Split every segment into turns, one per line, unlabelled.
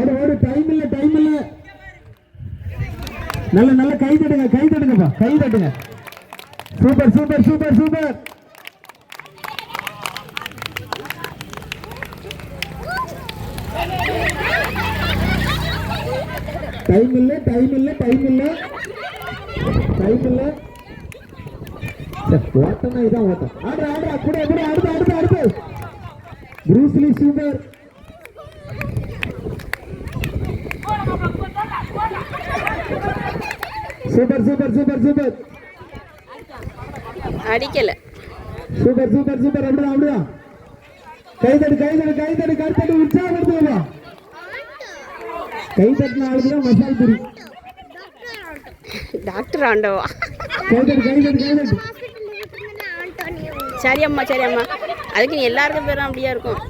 ஒரு டைம் இல்ல நல்ல கை தட்டுங்கப்பா கை தட்டுங்க சூப்பர் டைம் இல்ல ஓட்டனா இதான் ஓட்டம் ஆடுறா கூட அடுத்து ப்ரூஸ்லி சூப்பர்
அடிக்கல
சூப்பர் அப்படிதான் கை தட்டு உற்சாகப்படுத்துவா கை தட்டின ஆளுக்குதான் மசால் பூரி
டாக்டர் ஆண்டவா
கை தட்டு
சரி அம்மா அதுக்கு நீ எல்லாருக்கும் பேரும் அப்படியா இருக்கும்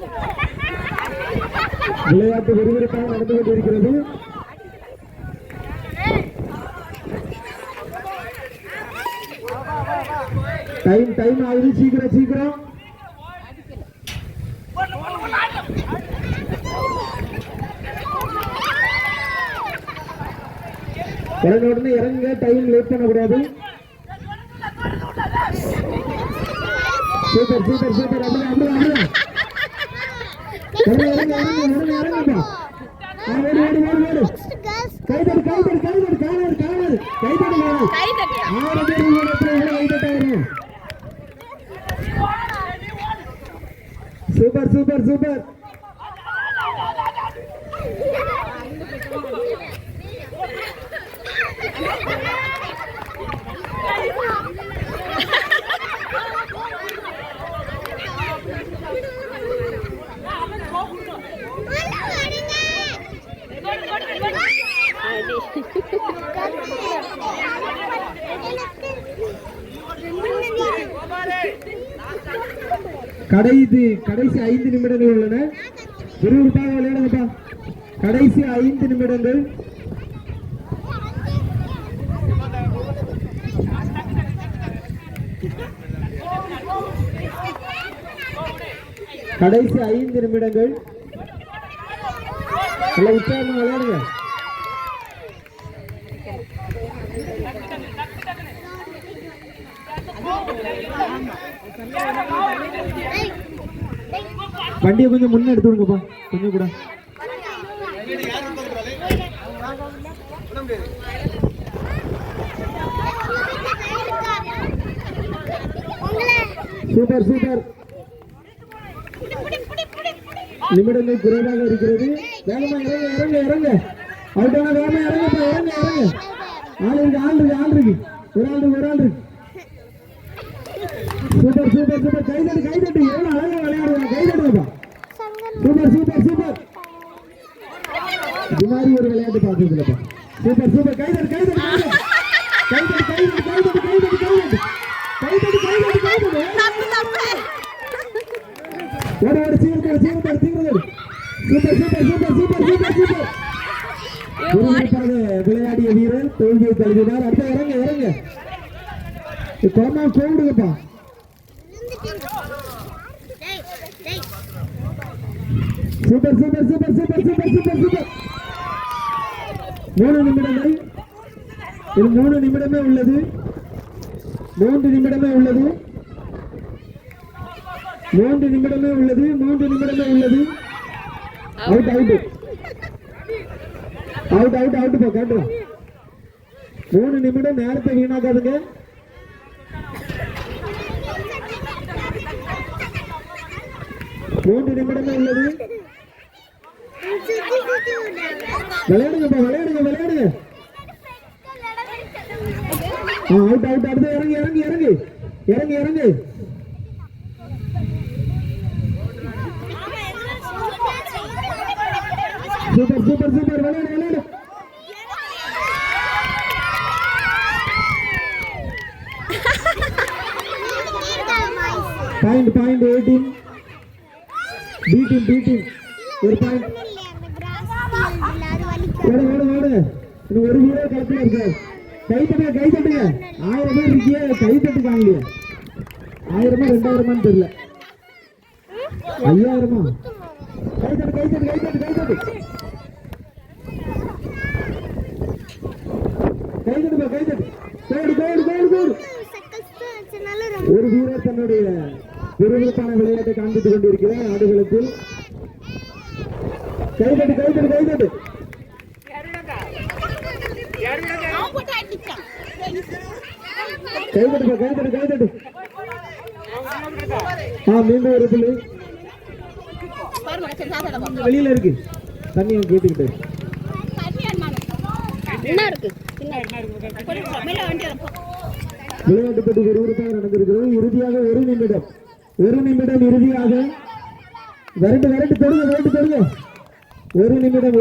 விளையாட்டு விறுவிறுப்பாக நடந்து கொண்டிருக்கிறது டைம் ஆகுது சீக்கிரம் உடனே இறங்க டைம் லேட் பண்ணக்கூடாது சூப்பர் அப்படியே இறங்குப்பா சூப்பர் கடைசி 5 நிமிடங்கள் உள்ளன. விறுவிறுப்பாக விளையாடுங்கப்பா. கடைசி 5 நிமிடங்கள். கடைசி 5 நிமிடங்கள். நல்ல உற்சாகமா விளையாடுங்க. வண்டியை கொஞ்சம் முன்ன எடுத்து விடுங்கப்பா. கொஞ்சம் கூட சூப்பர். நிமிடங்கள் குறைவாக இருக்கிறது. வேகமா இறங்க. அவுட்டான வேகமா இறங்க. ஆள் இருக்கு. ஒரு ஆள் இருக்கு. சூப்பர். கைதட்டு எவ்வளவு அழகா விளையாடுவாங்க. கைதட்டுப்பா. சூப்பர். இது மாதிரி ஒரு விளையாட்டு பார்த்ததுலப்பா. சூப்பர். கைதட்டு. ஒரு சீக்கிரம். சூப்பர். விளையாடிய வீரர் தோல்வியை தழுவினார். அடுத்த இறங்க. கோவிடுங்கப்பா. சூப்பர். 3 நிமிடங்கள். இது 3 நிமிடமே உள்ளது. 3 நிமிடமே உள்ளது. அவுட் போ காட்டுறோம். 3 நிமிடம் நேரத்தை வீணாக்காதுங்க. மூன்று நிமிடமே உள்ளது. விளையாடுங்க. அவுட். அடுத்து இறங்கு. சூப்பர். விளையாடு. பாயிண்ட் 18. B team ஒரு பாயிண்ட். ஓடு. இன்னும் ஒரு வீரர் களத்துல இருக்காரு. கை தட்டுங்க. 1000 பேர் இருக்கியே, கை தட்டுக்காங்க. 1000 2000 தெரியல. 5000. கை தட்டு. விறுவிறுப்பான விளையாட்டை காண்பித்துக் கொண்டிருக்கிறார் ஆடுகளத்தில். கைதட்டு கைதட்டு கைதட்டு. கைதட்டு கைதட்டு கைதட்டு. மீண்டும் ஒரு புள்ளி வெளியில இருக்கு. தண்ணி கேட்டுக்கிட்டு விளையாட்டு போட்டி விறுவிறுப்பாக நடந்திருக்கிறது. இறுதியாக ஒரு நிமிடம் இறுதியாக விரட்டு விரட்டு தொடுங்க விரட்டு தொடுங்க. ஒரு நிமிடம்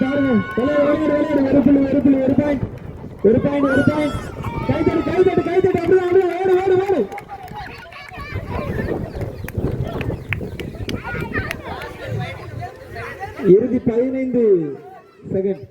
பாருங்க விளையாடு ஒரு புள்ளி ஒரு பாயிண்ட் கைதட்டு அப்படியே ஓடு. இறுதி 15 செகண்ட்.